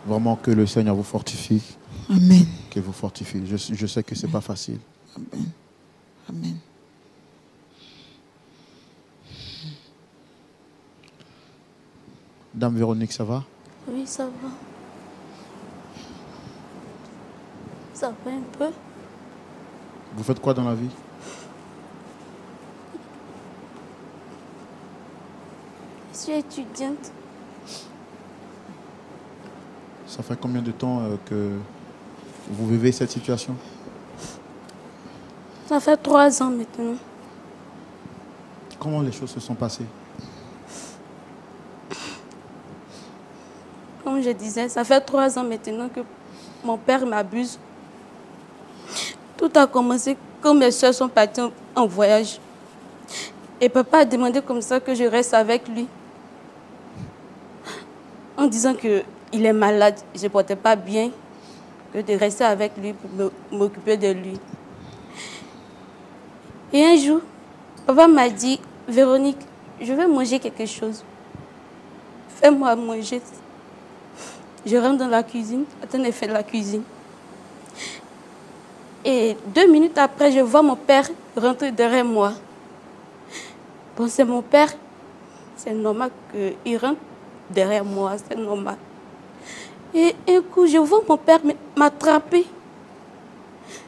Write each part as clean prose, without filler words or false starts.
Vraiment que le Seigneur vous fortifie. Amen. Que vous fortifie. Je sais que ce n'est pas facile. Amen. Amen. Dame Véronique, ça va? Oui, ça va. Ça va un peu. Vous faites quoi dans la vie? Je suis étudiante. Ça fait combien de temps que vous vivez cette situation? Ça fait 3 ans maintenant. Comment les choses se sont passées? Comme je disais, ça fait 3 ans maintenant que mon père m'abuse. Tout a commencé quand mes soeurs sont parties en voyage. Et papa a demandé comme ça que je reste avec lui. En disant qu'il est malade, je ne portais pas bien, que de rester avec lui pour m'occuper de lui. Et un jour, papa m'a dit, Véronique, je vais manger quelque chose. Fais-moi manger. Je rentre dans la cuisine, attends, elle fait la cuisine. Et 2 minutes après, je vois mon père rentrer derrière moi. Bon, c'est mon père. C'est normal qu'il rentre derrière moi, c'est normal. Et un coup, je vois mon père m'attraper.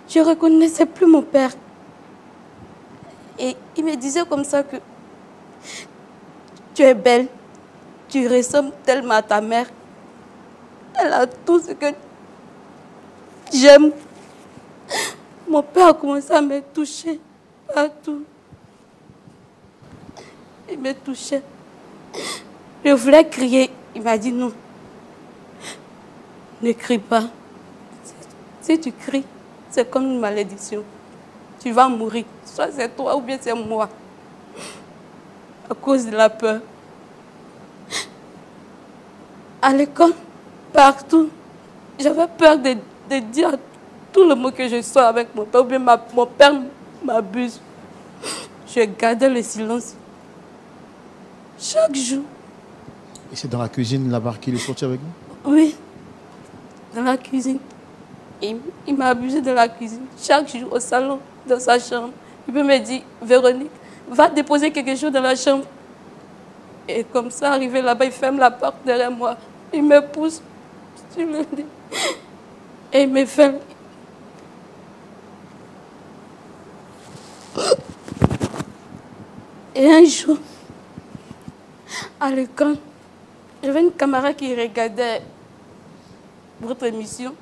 Je ne reconnaissais plus mon père. Et il me disait comme ça que tu es belle, tu ressembles tellement à ta mère. Elle a tout ce que j'aime. Mon père a commencé à me toucher partout. Il me touchait. Je voulais crier. Il m'a dit non. Ne crie pas. Si tu cries, c'est comme une malédiction. Tu vas mourir. Soit c'est toi ou bien c'est moi. À cause de la peur. À l'école, partout, j'avais peur de dire tout le mot que je sors avec mon père. Ou bien mon père m'abuse. Je gardais le silence. Chaque jour. Et c'est dans la cuisine là-bas qu'il est sorti avec vous? Oui, dans la cuisine. Il m'a abusé de la cuisine. Chaque jour au salon, dans sa chambre. Il peut me dire, Véronique, va déposer quelque chose dans la chambre. Et comme ça, arrivé là-bas, il ferme la porte derrière moi. Il me pousse sur le lit. Et il me fait... Et un jour, à l'école, j'avais une camarade qui regardait votre émission.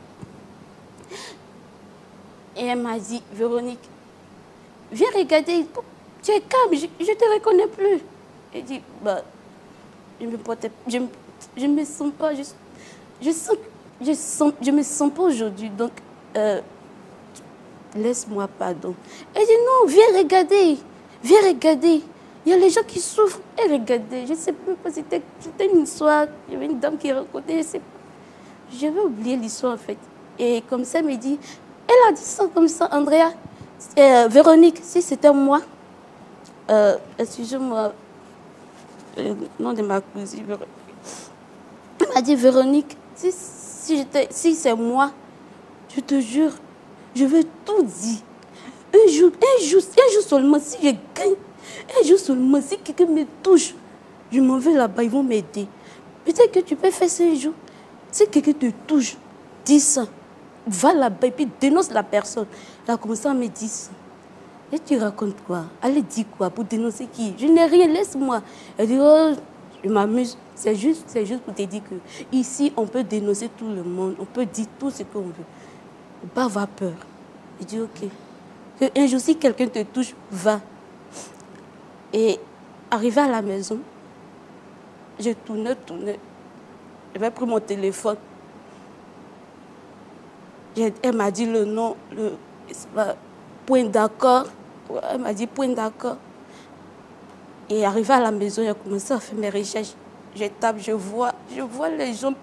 Et elle m'a dit, Véronique, viens regarder, tu es calme, je ne te reconnais plus. Elle dit, bah, je me sens pas, je me sens pas aujourd'hui, donc laisse-moi pardon. Elle dit, non, viens regarder. Il y a les gens qui souffrent. Et regardez, je ne sais plus pas, c'était une histoire, il y avait une dame qui racontait, je ne sais pas. J'avais oublié l'histoire en fait. Et comme ça, elle me dit, elle a dit ça comme ça, Andrea, Véronique, si c'était moi, excusez-moi, le nom de ma cousine, Véronique. Elle m'a dit, Véronique, si c'est moi, je te jure, je vais tout dire. Un jour seulement, si je gagne, un jour seulement, si quelqu'un me touche, je m'en vais là-bas, ils vont m'aider. Peut-être que tu peux faire ça un jour. Si quelqu'un te touche, dis ça. Va là-bas et puis dénonce la personne. Elle a commencé à me dire ça. Et tu racontes quoi? Allez, dis quoi pour dénoncer qui? Je n'ai rien, laisse-moi. Elle dit, oh, je m'amuse. C'est juste pour te dire que ici, on peut dénoncer tout le monde. On peut dire tout ce qu'on veut. On ne peut pas avoir peur. Je dis, ok. Un jour, si quelqu'un te touche, va. Et arrivé à la maison, je tournais. J'avais pris mon téléphone. Elle m'a dit le nom, point d'accord. Elle m'a dit point d'accord. Et arrivé à la maison, j'ai commencé à faire mes recherches. Je tape, je vois les gens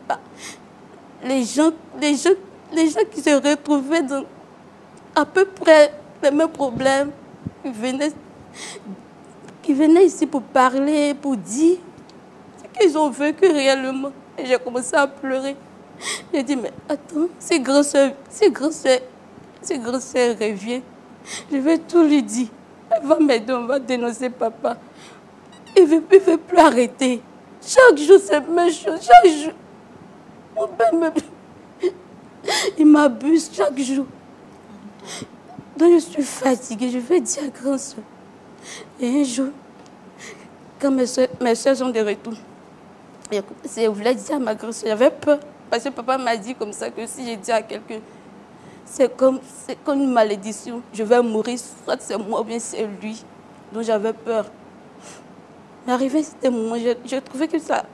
qui se retrouvaient dans à peu près les mêmes problèmes. Qui venaient ici pour parler, pour dire ce qu'ils ont vécu réellement. Et j'ai commencé à pleurer. J'ai dit, mais attends, si grand-sœur revient, je vais tout lui dire. Elle va m'aider, on va dénoncer papa. Il ne veut plus arrêter. Chaque jour, c'est la même chose. Chaque jour. Mon père il m'abuse chaque jour. Donc je suis fatiguée. Je vais dire à grand-sœur. Et un jour, quand mes soeurs sont de retour, je voulais dire à ma grand-sœur, j'avais peur. Parce que papa m'a dit comme ça que si je dis à quelqu'un, c'est comme une malédiction. Je vais mourir, soit c'est moi ou bien c'est lui. Donc j'avais peur. Mais arrivé ce moment, je trouvais que ça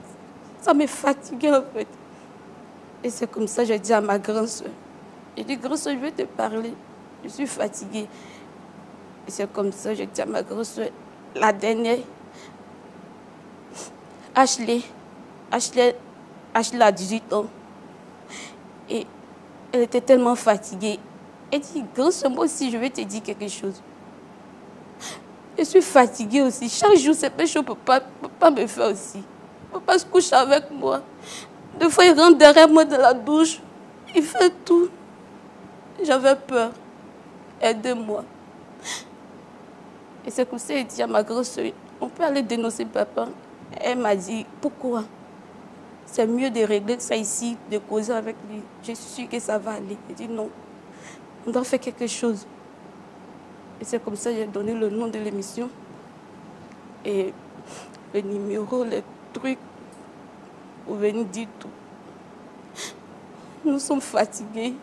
me fatiguait en fait. Et c'est comme ça que j'ai dit à ma grand-sœur. J'ai dit, grand-sœur, je vais te parler. Je suis fatiguée. Et c'est comme ça que j'ai dit à ma grand-sœur, la dernière, Ashley a 18 ans. Et elle était tellement fatiguée. Elle dit, grand-sœur, moi aussi, je vais te dire quelque chose. Je suis fatiguée aussi. Chaque jour, c'est péché, papa me fait aussi. Papa se couche avec moi. Des fois, il rentre derrière moi dans la douche. Il fait tout. J'avais peur. Aidez-moi. Et c'est comme ça, il dit à ma grosse-soeur, on peut aller dénoncer papa. Elle m'a dit, pourquoi? C'est mieux de régler ça ici, de causer avec lui. Je suis sûre que ça va aller. Il dit non, on doit faire quelque chose. Et c'est comme ça que j'ai donné le nom de l'émission. Et le numéro, les trucs, pour venir dire tout. Nous sommes fatigués.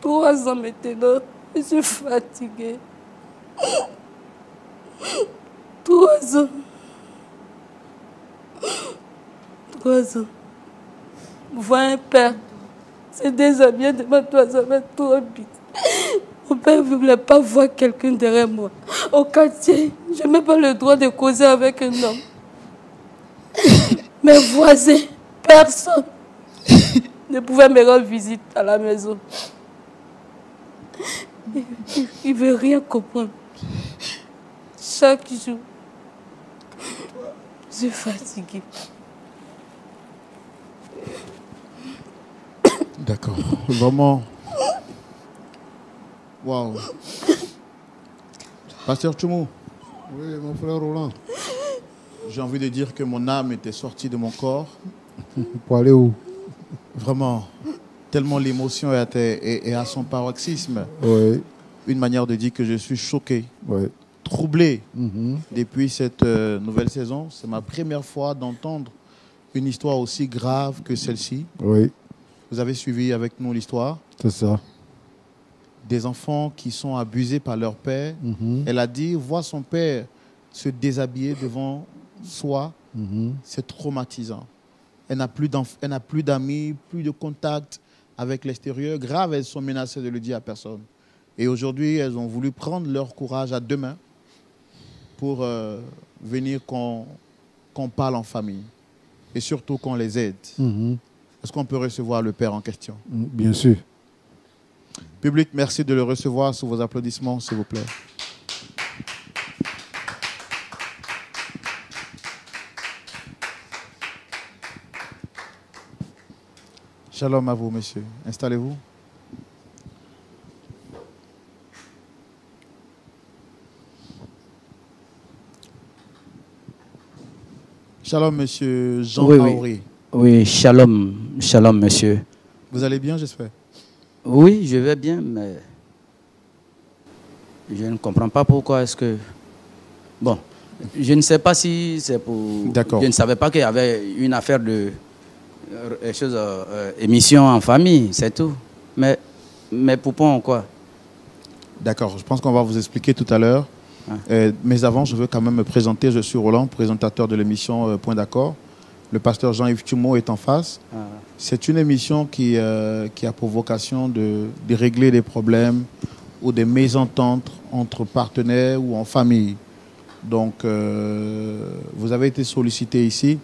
3 ans maintenant, je suis fatiguée. 3 ans. 3 ans. Voir un père, c'est déshabillé devant toi, ça va trop vite. Mon père ne voulait pas voir quelqu'un derrière moi. Au quartier, je n'ai même pas le droit de causer avec un homme. Mes voisins, personne ne pouvait me rendre visite à la maison. Il ne veut rien comprendre. Chaque jour, je suis fatiguée. D'accord. Vraiment. Waouh. Pasteur Tchoumou. Oui, mon frère Roland. J'ai envie de dire que mon âme était sortie de mon corps. Pour aller où? Vraiment. Tellement l'émotion est à son paroxysme. Oui. Une manière de dire que je suis choqué, Oui. troublé depuis cette nouvelle saison. C'est ma première fois d'entendre une histoire aussi grave que celle-ci. Oui. Vous avez suivi avec nous l'histoire. C'est ça. Des enfants qui sont abusés par leur père. Elle a dit, voir son père se déshabiller devant soi, c'est traumatisant. Elle n'a plus d'amis, plus de contact avec l'extérieur. Grave, elles sont menacées de le dire à personne. Et aujourd'hui, elles ont voulu prendre leur courage à deux mains pour venir qu'on parle en famille. Et surtout qu'on les aide. Est-ce qu'on peut recevoir le père en question? Bien sûr. Public, merci de le recevoir sous vos applaudissements, s'il vous plaît. Shalom à vous, messieurs. Installez-vous. Shalom, monsieur Jean Aouri. Oui, shalom, shalom, monsieur. Vous allez bien, j'espère? Oui, je vais bien, mais je ne comprends pas pourquoi est-ce que... Bon, je ne sais pas si c'est pour... D'accord. Je ne savais pas qu'il y avait une affaire de émission en famille, c'est tout. Mais pourquoi quoi? D'accord, je pense qu'on va vous expliquer tout à l'heure. Mais avant, je veux quand même me présenter. Je suis Roland, présentateur de l'émission Point d'accord. Le pasteur Jean-Yves Tchoumou est en face. C'est une émission qui a pour vocation de régler des problèmes ou des mésententes entre partenaires ou en famille. Donc, vous avez été sollicité ici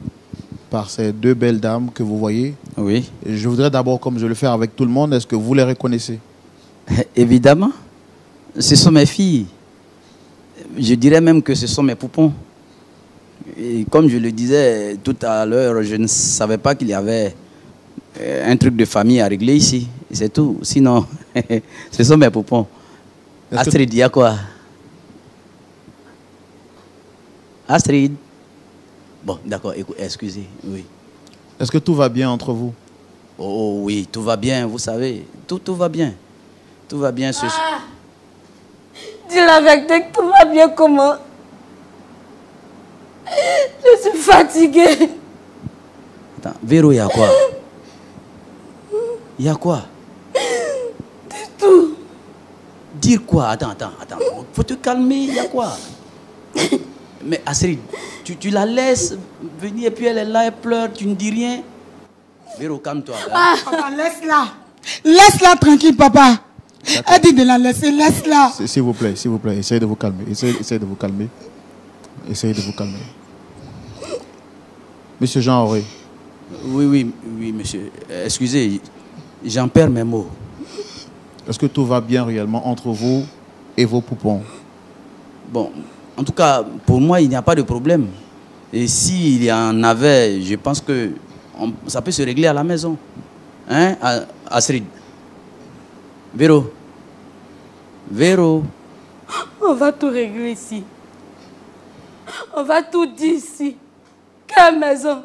par ces deux belles dames que vous voyez. Oui. Et je voudrais d'abord, comme je le fais avec tout le monde, est-ce que vous les reconnaissez? Évidemment. Ce sont mes filles. Je dirais même que ce sont mes poupons. Et comme je le disais tout à l'heure, je ne savais pas qu'il y avait un truc de famille à régler ici. C'est tout. Sinon, ce sont mes poupons. Astrid, il y a quoi? Astrid. Bon, d'accord, excusez. Oui. Est-ce que tout va bien entre vous? Oh oui, tout va bien, vous savez. Tout va bien. Tout va bien. Dis la vérité que tout va bien comment? Je suis fatiguée. Attends, Véro, il y a quoi? Il y a quoi? Du tout. Dire quoi? Attends. Faut te calmer, il y a quoi? Mais Astrid, tu la laisses venir et puis elle est là, elle pleure, tu ne dis rien. Véro, calme-toi. Papa, laisse-la. Laisse-la tranquille, papa. Elle dit de la laisser, laisse-la. S'il vous plaît, essayez de vous calmer. Essayez de vous calmer. Essayez de vous calmer. Monsieur Jean Auré. Oui, monsieur. Excusez, j'en perds mes mots. Est-ce que tout va bien réellement entre vous et vos poupons? Bon, en tout cas, pour moi, il n'y a pas de problème. Et s'il y en avait, je pense que ça peut se régler à la maison. Hein, Astrid? Véro? On va tout régler ici. On va tout dire ici. Quelle maison?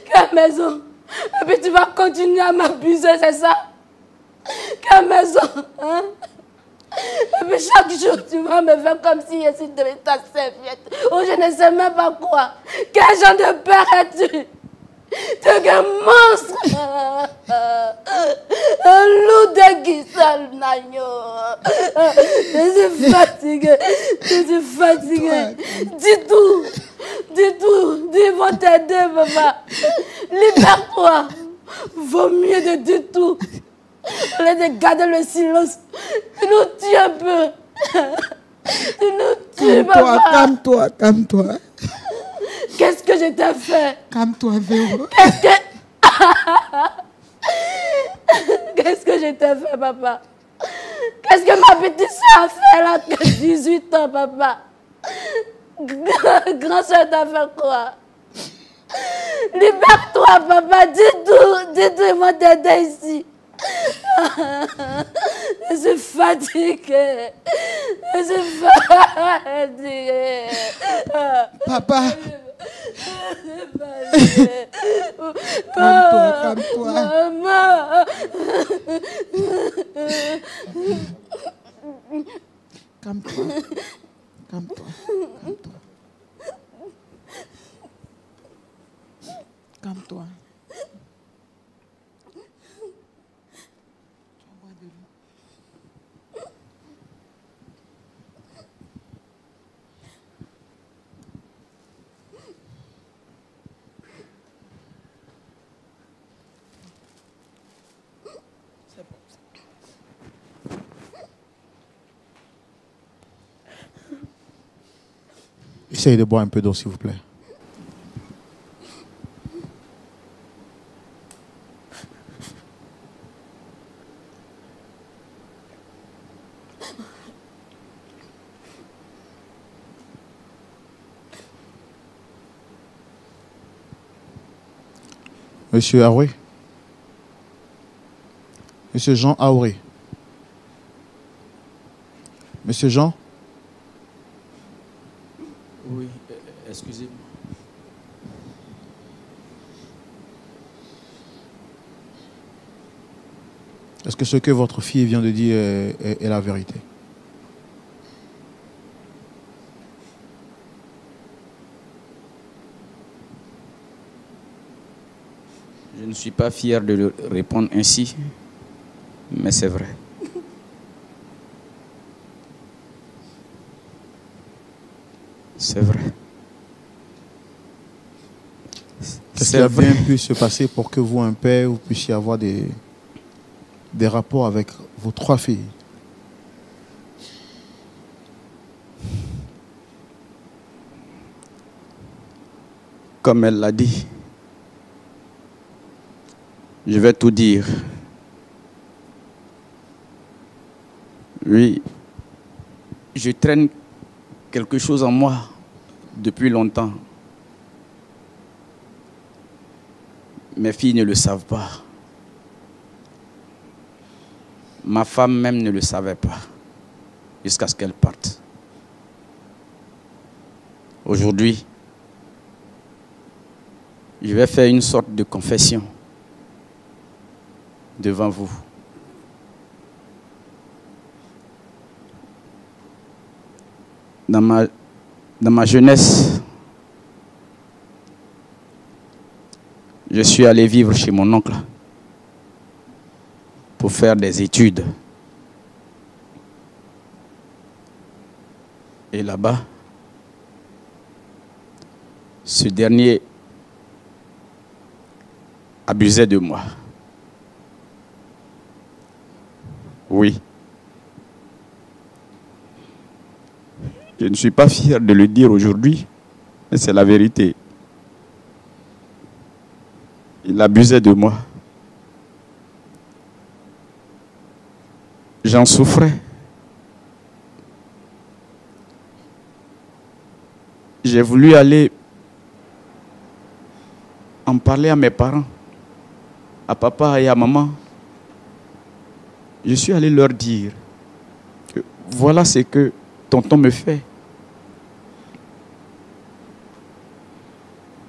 Quelle maison? Et puis tu vas continuer à m'abuser, c'est ça? Quelle maison? Hein? Et puis chaque jour, tu vas me faire comme si je suis de ta serviette. Ou je ne sais même pas quoi. Quel genre de père es-tu? Tu es un monstre. Un loup de Guissal, Nagno. Je suis fatiguée. Dis tout. Dis, vont t'aider, papa. Libère-toi. Vaut mieux de dire tout. Au lieu de garder le silence, tu nous tues un peu. Tu nous tues, papa. Calme-toi. Qu'est-ce que je t'ai fait? Calme-toi, Véro. Qu'est-ce que je t'ai fait, papa? Qu'est-ce que ma petite soeur a fait là, que 18 ans, papa? Grand soeur t'a fait quoi? Libère-toi, papa. Dis-tout, ils vont t'aider ici. Je suis fatiguée. Papa. Calme-toi. Maman. Calme-toi. Calme-toi. Essayez de boire un peu d'eau, s'il vous plaît. Monsieur Aoué. Monsieur Jean Aoué. Monsieur Jean? Oui, excusez-moi. Est-ce que ce que votre fille vient de dire est la vérité? Je ne suis pas fier de le répondre ainsi, mais c'est vrai. C'est vrai. Qu'est-ce qui a bien pu se passer pour que vous, un père, vous puissiez avoir des rapports avec vos 3 filles? Comme elle l'a dit, je vais tout dire. Oui, je traîne quelque chose en moi depuis longtemps. Mes filles ne le savent pas. Ma femme même ne le savait pas, jusqu'à ce qu'elle parte. Aujourd'hui, je vais faire une sorte de confession devant vous. Dans ma jeunesse, je suis allé vivre chez mon oncle pour faire des études. Et là-bas, ce dernier abusait de moi. Oui. Je ne suis pas fier de le dire aujourd'hui, mais c'est la vérité. Il abusait de moi. J'en souffrais. J'ai voulu aller en parler à mes parents, à papa et à maman. Je suis allé leur dire que voilà ce que tonton me fait.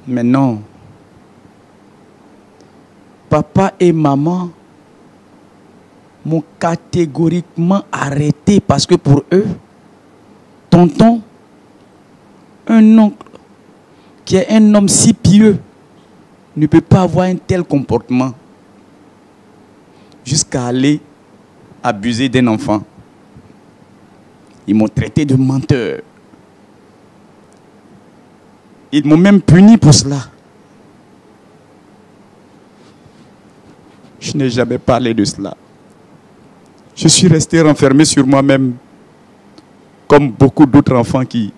Mais non. Papa et maman m'ont catégoriquement arrêté parce que pour eux, tonton, un oncle qui est un homme si pieux, ne peut pas avoir un tel comportement jusqu'à aller abuser d'un enfant. Ils m'ont traité de menteur. Ils m'ont même puni pour cela. Je n'ai jamais parlé de cela. Je suis resté renfermé sur moi-même, comme beaucoup d'autres enfants qui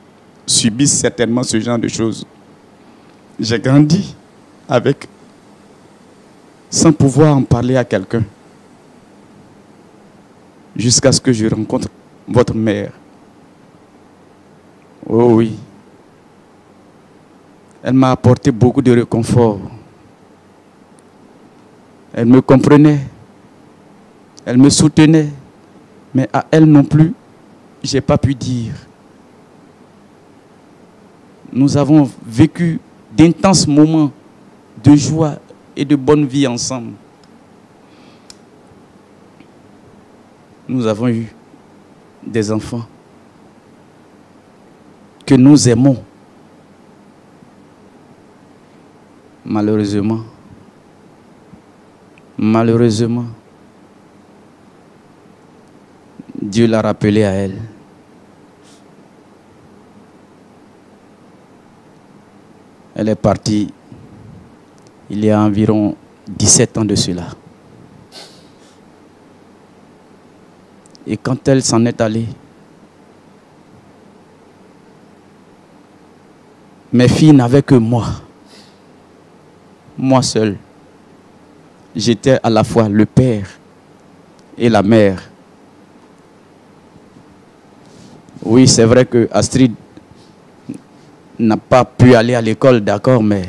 subissent certainement ce genre de choses. J'ai grandi avec, sans pouvoir en parler à quelqu'un, jusqu'à ce que je rencontre votre mère. Oh oui. Elle m'a apporté beaucoup de réconfort. Elle me comprenait. Elle me soutenait. Mais à elle non plus, je n'ai pas pu dire. Nous avons vécu d'intenses moments de joie et de bonne vie ensemble. Nous avons eu des enfants que nous aimons. Malheureusement, Dieu l'a rappelé à elle. Elle est partie il y a environ 17 ans de cela. Et quand elle s'en est allée, mes filles n'avaient que moi. Moi seul. J'étais à la fois le père et la mère. Oui, c'est vrai que Astrid n'a pas pu aller à l'école, d'accord, mais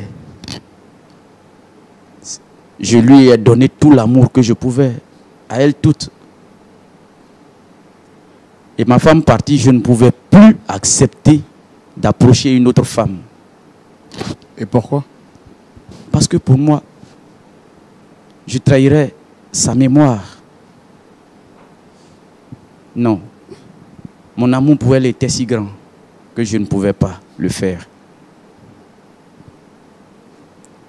je lui ai donné tout l'amour que je pouvais, à elle toute. Et ma femme partie, je ne pouvais plus accepter d'approcher une autre femme. Et pourquoi? Parce que pour moi, je trahirais sa mémoire. Non. Mon amour pour elle était si grand que je ne pouvais pas le faire.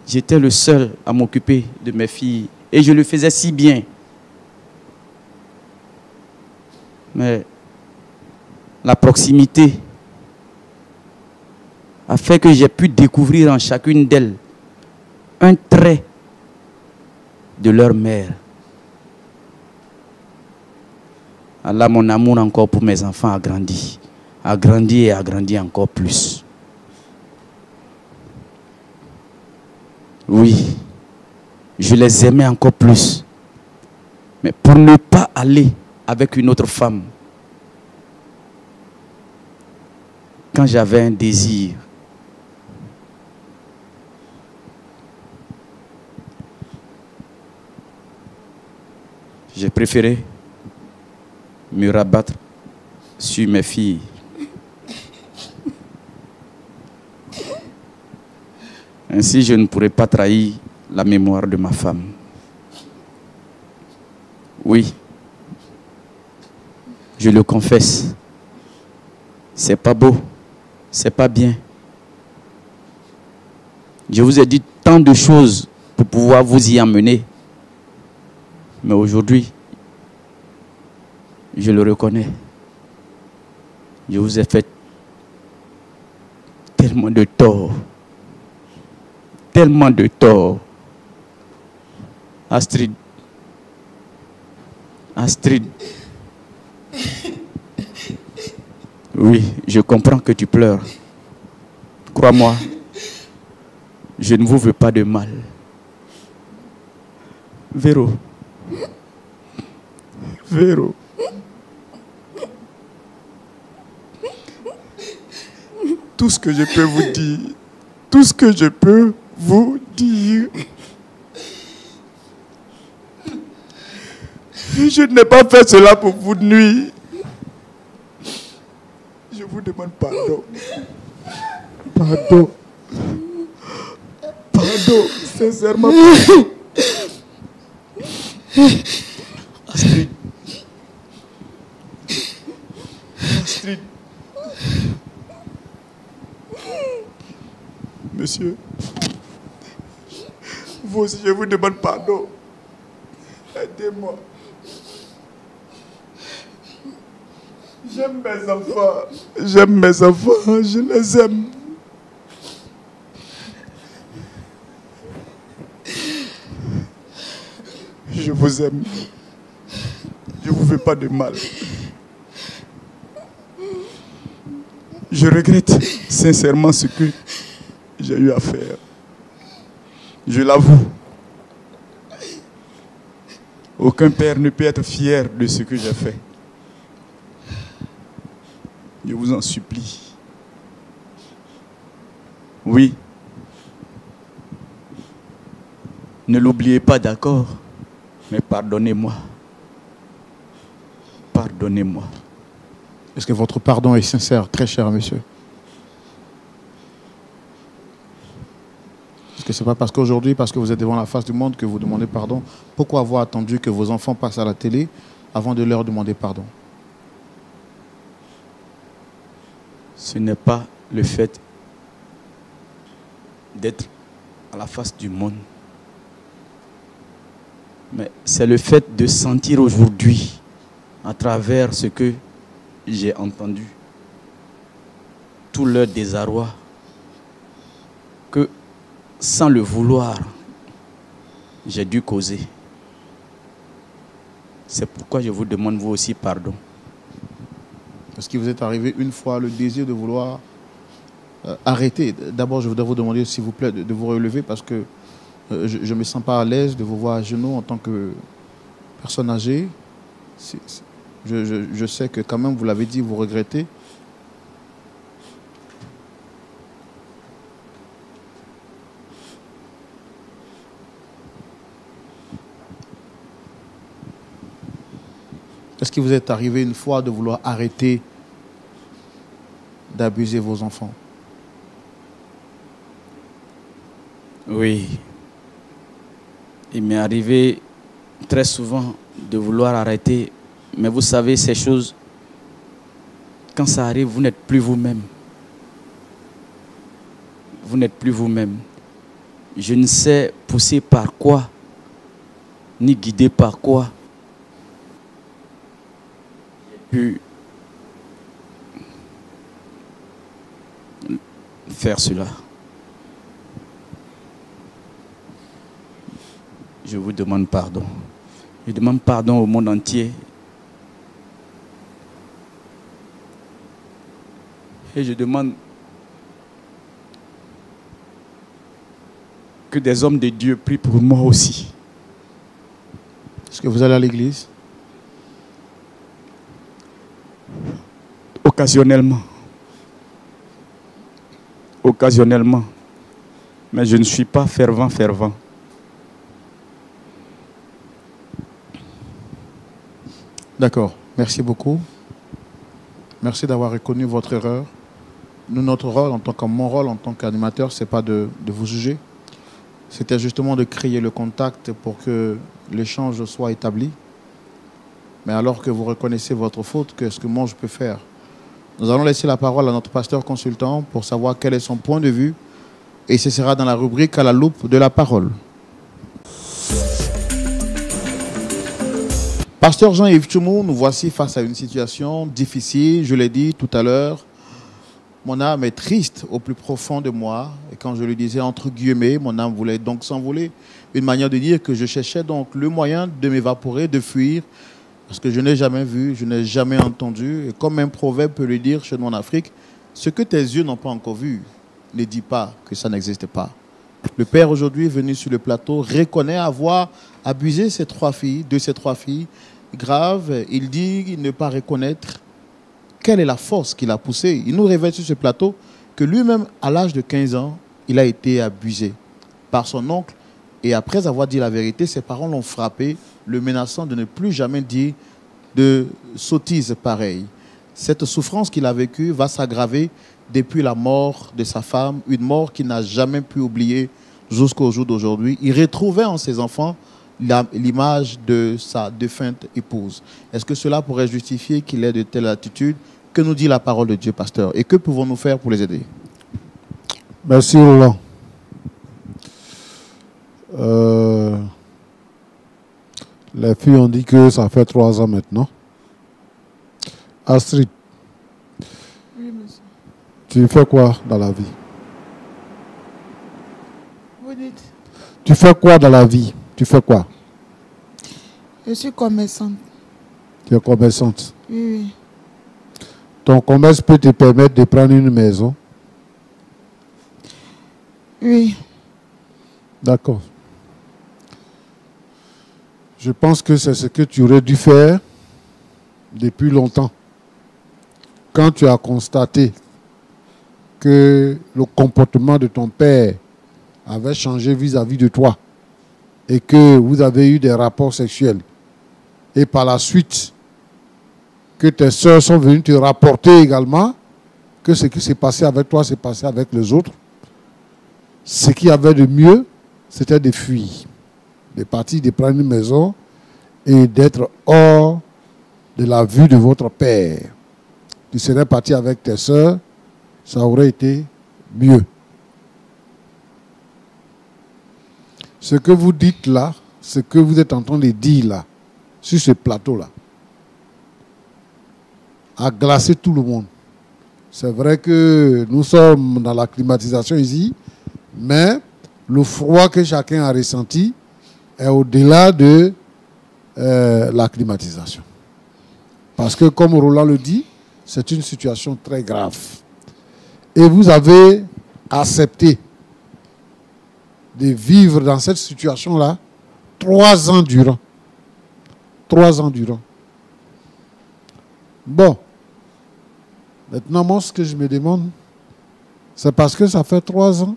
J'étais le seul à m'occuper de mes filles et je le faisais si bien. Mais la proximité a fait que j'ai pu découvrir en chacune d'elles un trait de leur mère. Allah, mon amour encore pour mes enfants a grandi et a grandi encore plus. Oui, je les aimais encore plus. Mais pour ne pas aller avec une autre femme, quand j'avais un désir, j'ai préféré me rabattre sur mes filles. Ainsi, je ne pourrais pas trahir la mémoire de ma femme. Oui, je le confesse. C'est pas beau, c'est pas bien. Je vous ai dit tant de choses pour pouvoir vous y emmener. Mais aujourd'hui, je le reconnais. Je vous ai fait tellement de tort. Tellement de tort. Astrid. Astrid. Oui, je comprends que tu pleures. Crois-moi, je ne vous veux pas de mal. Véro. Véro. Tout ce que je peux vous dire, tout ce que je peux vous dire, je n'ai pas fait cela pour vous nuire. Je vous demande pardon. Pardon. Pardon, sincèrement. Astrid. Astrid. Monsieur, vous aussi, je vous demande pardon. Aidez-moi. J'aime mes enfants. J'aime mes enfants. Je les aime. Je vous aime. Je ne vous veux pas de mal. Je regrette sincèrement ce que j'ai eu à faire. Je l'avoue. Aucun père ne peut être fier de ce que j'ai fait. Je vous en supplie. Oui. Ne l'oubliez pas, d'accord? Mais pardonnez-moi. Pardonnez-moi. Est-ce que votre pardon est sincère, très cher monsieur? Est-ce que ce n'est pas parce qu'aujourd'hui, parce que vous êtes devant la face du monde, que vous demandez pardon? Pourquoi avoir attendu que vos enfants passent à la télé avant de leur demander pardon? Ce n'est pas le fait d'être à la face du monde, mais c'est le fait de sentir aujourd'hui, à travers ce que j'ai entendu, tout leur désarroi, que sans le vouloir, j'ai dû causer. C'est pourquoi je vous demande vous aussi pardon. Est-ce qu'il vous est arrivé une fois le désir de vouloir arrêter? D'abord, je voudrais vous demander, s'il vous plaît, de vous relever parce que je ne me sens pas à l'aise de vous voir à genoux en tant que personne âgée. Je sais que quand même, vous l'avez dit, vous regrettez. Est-ce qu'il vous est arrivé une fois de vouloir arrêter d'abuser vos enfants? Oui. Il m'est arrivé très souvent de vouloir arrêter, mais vous savez, ces choses, quand ça arrive, vous n'êtes plus vous-même. Vous n'êtes plus vous-même. Je ne sais pousser par quoi, ni guider par quoi. Pu faire cela. Je vous demande pardon. Je demande pardon au monde entier. Et je demande que des hommes de Dieu prient pour moi aussi. Est-ce que vous allez à l'église? Occasionnellement. occasionnellement. Mais je ne suis pas fervent. D'accord. Merci beaucoup. Merci d'avoir reconnu votre erreur. Nous, notre rôle, mon rôle en tant qu'animateur, ce n'est pas de vous juger. C'était justement de créer le contact pour que l'échange soit établi. Mais alors que vous reconnaissez votre faute, qu'est-ce que moi je peux faire? Nous allons laisser la parole à notre pasteur consultant pour savoir quel est son point de vue. Et ce sera dans la rubrique à la loupe de la parole. Pasteur Jean-Yves Tchoumou, nous voici face à une situation difficile. Je l'ai dit tout à l'heure. Mon âme est triste au plus profond de moi. Et quand je le disais entre guillemets, mon âme voulait donc s'envoler. Une manière de dire que je cherchais donc le moyen de m'évaporer, de fuir. Parce que je n'ai jamais vu, je n'ai jamais entendu. Et comme un proverbe peut le dire chez nous en Afrique, ce que tes yeux n'ont pas encore vu, ne dis pas que ça n'existe pas. Le père aujourd'hui venu sur le plateau reconnaît avoir abusé de ses trois filles. Grave, il dit ne pas reconnaître quelle est la force qui l'a poussé. Il nous révèle sur ce plateau que lui-même, à l'âge de 15 ans, il a été abusé par son oncle. Et après avoir dit la vérité, ses parents l'ont frappé, le menaçant de ne plus jamais dire de sottises pareilles. Cette souffrance qu'il a vécue va s'aggraver depuis la mort de sa femme, une mort qu'il n'a jamais pu oublier jusqu'au jour d'aujourd'hui. Il retrouvait en ses enfants l'image de sa défunte épouse. Est-ce que cela pourrait justifier qu'il ait de telles attitudes? Que nous dit la parole de Dieu, pasteur? Et que pouvons-nous faire pour les aider? Merci, Roland. Les filles ont dit que ça fait 3 ans maintenant. Astrid, Oui, monsieur. tu fais quoi dans la vie? Vous dites? Tu fais quoi dans la vie? Tu fais quoi? Je suis commerçante. Tu es commerçante. Oui, oui. Ton commerce peut te permettre de prendre une maison? Oui. D'accord. Je pense que c'est ce que tu aurais dû faire depuis longtemps. Quand tu as constaté que le comportement de ton père avait changé vis-à-vis de toi et que vous avez eu des rapports sexuels et par la suite que tes soeurs sont venues te rapporter également que ce qui s'est passé avec toi s'est passé avec les autres, ce qu'il y avait de mieux, c'était de fuir, de partir, de prendre une maison et d'être hors de la vue de votre père. Tu serais parti avec tes soeurs, ça aurait été mieux. Ce que vous dites là, ce que vous êtes en train de dire là, sur ce plateau-là, a glacé tout le monde. C'est vrai que nous sommes dans la climatisation ici, mais le froid que chacun a ressenti est au-delà de la climatisation. Parce que, comme Roland le dit, c'est une situation très grave. Et vous avez accepté de vivre dans cette situation-là 3 ans durant. 3 ans durant. Bon. Maintenant, moi, ce que je me demande, c'est parce que ça fait 3 ans.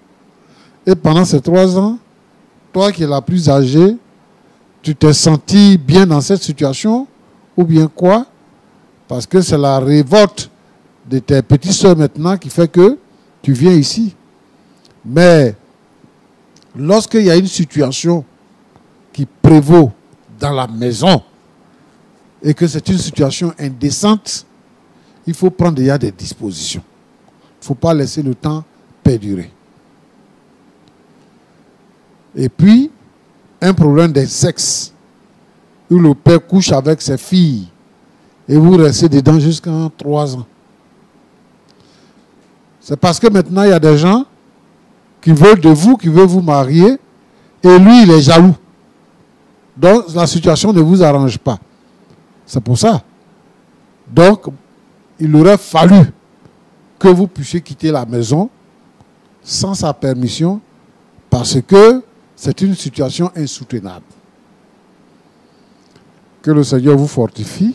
Et pendant ces 3 ans, toi qui es la plus âgée, tu t'es senti bien dans cette situation ou bien quoi? Parce que c'est la révolte de tes petites soeurs maintenant qui fait que tu viens ici. Mais lorsqu'il y a une situation qui prévaut dans la maison et que c'est une situation indécente, il faut prendre déjà des dispositions. Il ne faut pas laisser le temps perdurer. Et puis, un problème de sexe, où le père couche avec ses filles et vous restez dedans jusqu'à 3 ans. C'est parce que maintenant, il y a des gens qui veulent de vous, qui veulent vous marier, et lui, il est jaloux. Donc, la situation ne vous arrange pas. C'est pour ça. Donc, il aurait fallu que vous puissiez quitter la maison sans sa permission, parce que c'est une situation insoutenable. Que le Seigneur vous fortifie.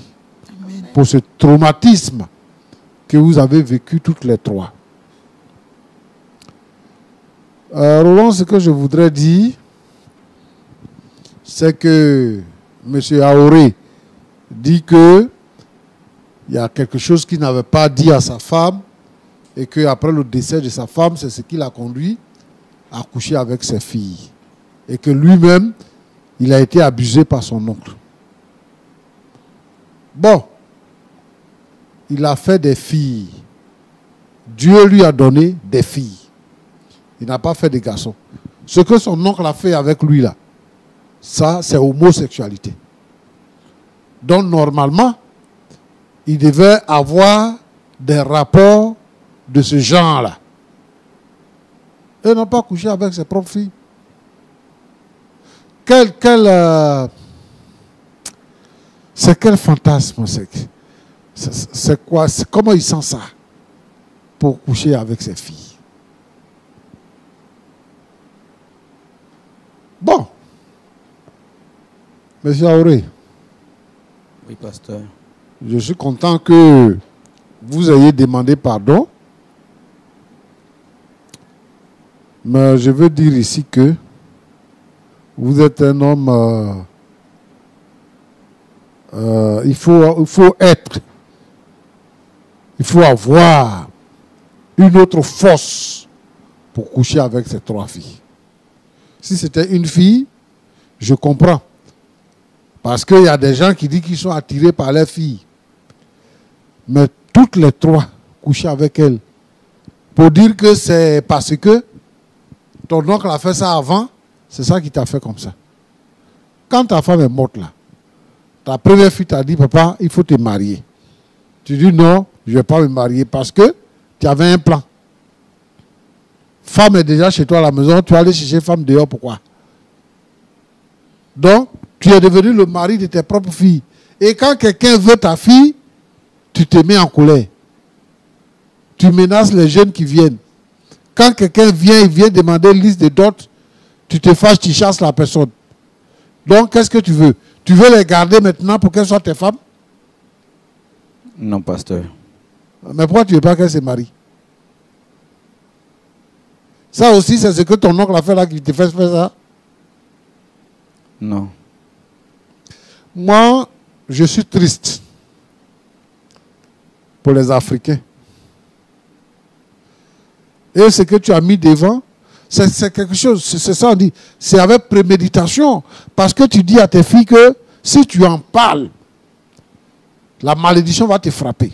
Amen. Pour ce traumatisme que vous avez vécu toutes les 3. Roland, ce que je voudrais dire, c'est que M. Aoré dit que il y a quelque chose qu'il n'avait pas dit à sa femme et qu'après le décès de sa femme, c'est ce qui l'a conduit à coucher avec ses filles. Et que lui-même, il a été abusé par son oncle. Bon, il a fait des filles. Dieu lui a donné des filles. Il n'a pas fait des garçons. Ce que son oncle a fait avec lui là, ça c'est homosexualité. Donc normalement, il devait avoir des rapports de ce genre-là. Et n'a pas couché avec ses propres filles. C'est quel fantasme c'est quoi? Comment il sent ça pour coucher avec ses filles? Bon. Monsieur Aoré. Oui, pasteur. Je suis content que vous ayez demandé pardon. Mais je veux dire ici que vous êtes un homme... il faut avoir une autre force pour coucher avec ces 3 filles. Si c'était une fille, je comprends. Parce qu'il y a des gens qui disent qu'ils sont attirés par les filles. Mais toutes les 3 coucher avec elles, pour dire que c'est parce que ton oncle a fait ça avant, c'est ça qui t'a fait comme ça. Quand ta femme est morte là, ta première fille t'a dit, papa, il faut te marier. Tu dis non, je ne vais pas me marier parce que tu avais un plan. Femme est déjà chez toi à la maison, tu vas aller chercher femme dehors, pourquoi? Donc, tu es devenu le mari de tes propres filles. Et quand quelqu'un veut ta fille, tu te mets en colère. Tu menaces les jeunes qui viennent. Quand quelqu'un vient, il vient demander une liste de dot, tu te fâches, tu chasses la personne. Donc, qu'est-ce que tu veux? Tu veux les garder maintenant pour qu'elles soient tes femmes? Non, pasteur. Mais pourquoi tu ne veux pas qu'elles se marient? Ça aussi, c'est ce que ton oncle a fait là qui te fait faire ça? Non. Moi, je suis triste pour les Africains. Et ce que tu as mis devant, c'est quelque chose, c'est ça on dit, c'est avec préméditation. Parce que tu dis à tes filles que si tu en parles, la malédiction va te frapper.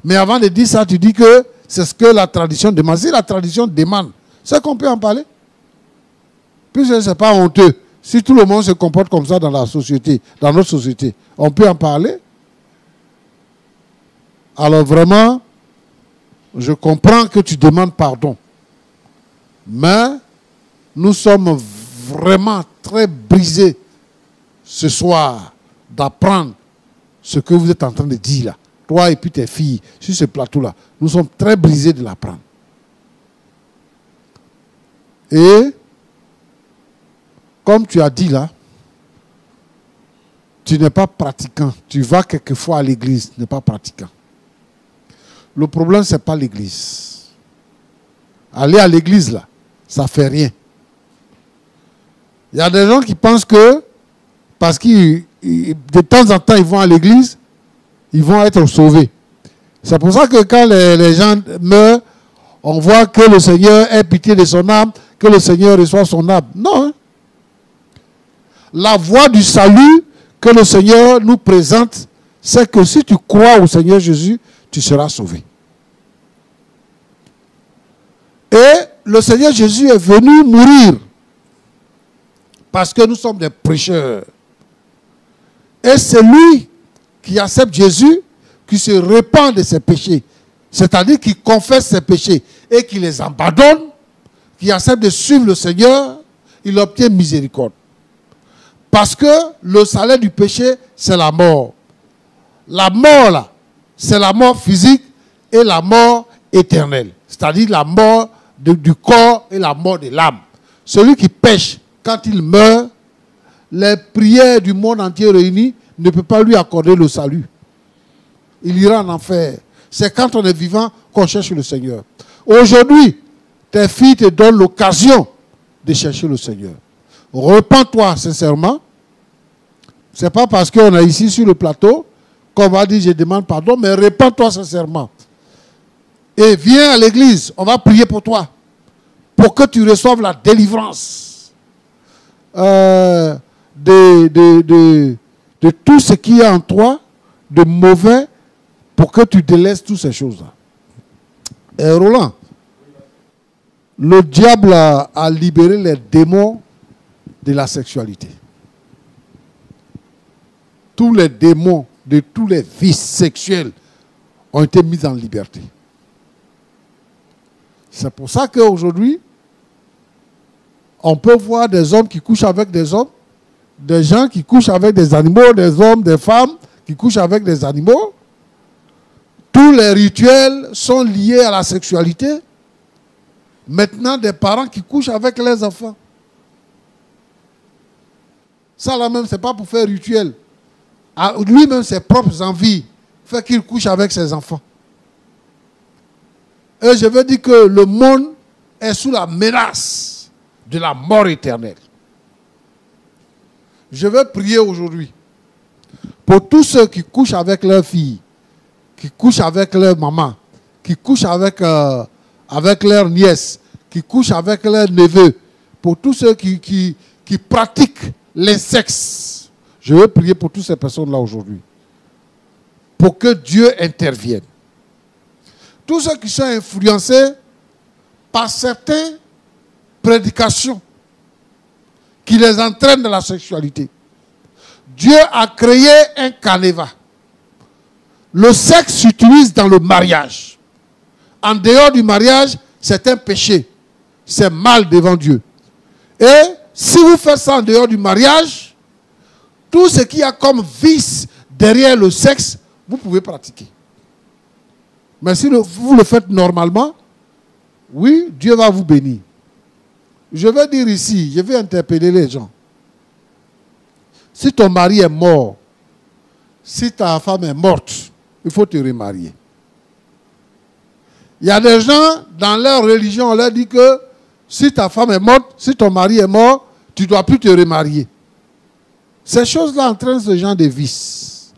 Mais avant de dire ça, tu dis que c'est ce que la tradition demande. Si la tradition demande, c'est qu'on peut en parler. Puisque ce n'est pas honteux. Si tout le monde se comporte comme ça dans la société, dans notre société, on peut en parler. Alors vraiment, je comprends que tu demandes pardon. Mais nous sommes vraiment très brisés ce soir d'apprendre ce que vous êtes en train de dire là. Toi et puis tes filles, sur ce plateau-là. Nous sommes très brisés de l'apprendre. Et, comme tu as dit là, tu n'es pas pratiquant. Tu vas quelquefois à l'église, tu n'es pas pratiquant. Le problème, ce n'est pas l'église. Aller à l'église là, ça ne fait rien. Il y a des gens qui pensent que, parce que de temps en temps, ils vont à l'église, ils vont être sauvés. C'est pour ça que quand les gens meurent, on voit que le Seigneur ait pitié de son âme, que le Seigneur reçoit son âme. Non. Hein? La voie du salut que le Seigneur nous présente, c'est que si tu crois au Seigneur Jésus, tu seras sauvé. Et le Seigneur Jésus est venu mourir parce que nous sommes des prêcheurs. Et c'est lui qui accepte Jésus, qui se repent de ses péchés. C'est-à-dire qui confesse ses péchés et qui les abandonne, qui accepte de suivre le Seigneur, il obtient miséricorde. Parce que le salaire du péché, c'est la mort. La mort, là, c'est la mort physique et la mort éternelle. C'est-à-dire la mort du corps et la mort de l'âme. Celui qui pêche, quand il meurt, les prières du monde entier réunies ne peuvent pas lui accorder le salut. Il ira en enfer. C'est quand on est vivant qu'on cherche le Seigneur. Aujourd'hui, tes filles te donnent l'occasion de chercher le Seigneur. Repends-toi sincèrement. Ce n'est pas parce qu'on est ici sur le plateau qu'on va dire je demande pardon, mais repends-toi sincèrement. Et viens à l'église, on va prier pour toi, pour que tu reçoives la délivrance de tout ce qui est en toi, de mauvais, pour que tu délaisses toutes ces choses-là. Et Roland, le diable a libéré les démons de la sexualité. Tous les démons de tous les vices sexuels ont été mis en liberté. C'est pour ça qu'aujourd'hui, on peut voir des hommes qui couchent avec des hommes, des gens qui couchent avec des animaux, des hommes, des femmes qui couchent avec des animaux. Tous les rituels sont liés à la sexualité. Maintenant, des parents qui couchent avec leurs enfants. Ça là même, ce n'est pas pour faire rituel. Lui-même, ses propres envies fait qu'il couche avec ses enfants. Et je veux dire que le monde est sous la menace de la mort éternelle. Je veux prier aujourd'hui pour tous ceux qui couchent avec leurs filles, qui couchent avec leur maman, qui couchent avec leurs nièces, qui couchent avec leurs neveux, pour tous ceux qui pratiquent l'insexe. Je veux prier pour toutes ces personnes-là aujourd'hui, pour que Dieu intervienne. Tous ceux qui sont influencés par certaines prédications qui les entraînent dans la sexualité. Dieu a créé un canevas. Le sexe s'utilise dans le mariage. En dehors du mariage, c'est un péché. C'est mal devant Dieu. Et si vous faites ça en dehors du mariage, tout ce qu'il y a comme vice derrière le sexe, vous pouvez pratiquer. Mais si vous le faites normalement, oui, Dieu va vous bénir. Je vais dire ici, je vais interpeller les gens. Si ton mari est mort, si ta femme est morte, il faut te remarier. Il y a des gens, dans leur religion, on leur dit que si ta femme est morte, si ton mari est mort, tu ne dois plus te remarier. Ces choses-là entraînent ce genre de vices.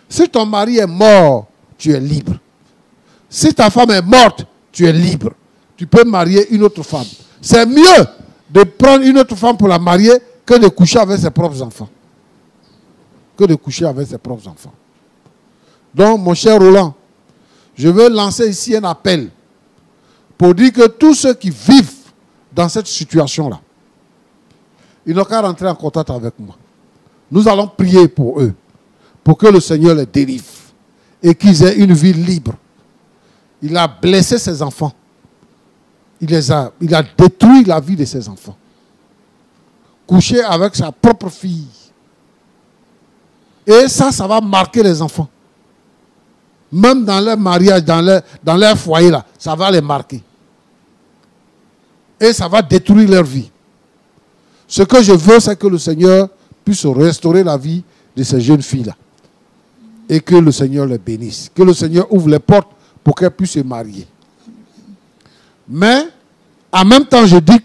Si ton mari est mort, tu es libre. Si ta femme est morte, tu es libre. Tu peux marier une autre femme. C'est mieux de prendre une autre femme pour la marier que de coucher avec ses propres enfants. Que de coucher avec ses propres enfants. Donc, mon cher Roland, je veux lancer ici un appel pour dire que tous ceux qui vivent dans cette situation-là, ils n'ont qu'à rentrer en contact avec moi. Nous allons prier pour eux, pour que le Seigneur les délivre et qu'ils aient une vie libre. Il a blessé ses enfants. Il a détruit la vie de ses enfants. Coucher avec sa propre fille. Et ça va marquer les enfants. Même dans leur mariage, dans leur foyer, là, ça va les marquer. Et ça va détruire leur vie. Ce que je veux, c'est que le Seigneur puisse restaurer la vie de ces jeunes filles-là. Et que le Seigneur les bénisse. Que le Seigneur ouvre les portes pour qu'elles puissent se marier. Mais, en même temps, je dis que